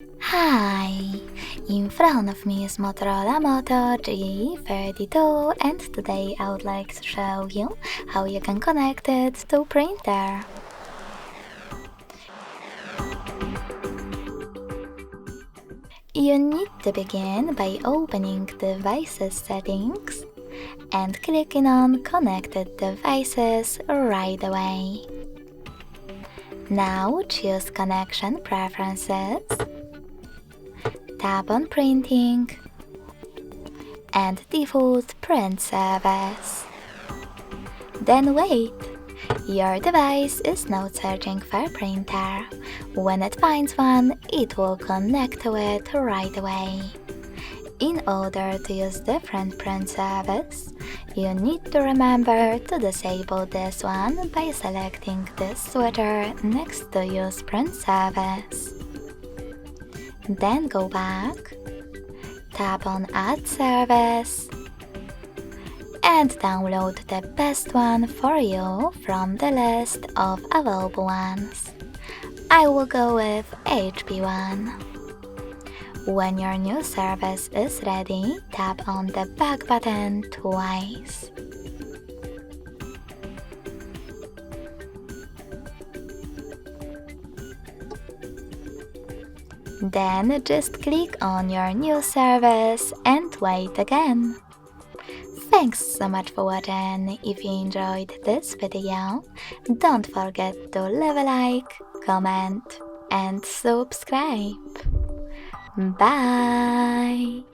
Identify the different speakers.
Speaker 1: Hi! In front of me is Motorola Moto G32 and today I would like to show you how you can connect it to printer. You need to begin by opening Devices settings and clicking on Connected Devices right away. Now choose Connection Preferences, tap on Printing and Default Print Service. Then wait! Your device is now searching for a printer. When it finds one, it will connect to it right away. In order to use different print service, you need to remember to disable this one by selecting this switcher next to Use Print Service. Then go back, tap on Add Service, and download the best one for you from the list of available ones. I will go with HP one. When your new service is ready, tap on the back button twice. Then just click on your new service and wait again. Thanks so much for watching. If you enjoyed this video, don't forget to leave a like, comment and subscribe. Bye!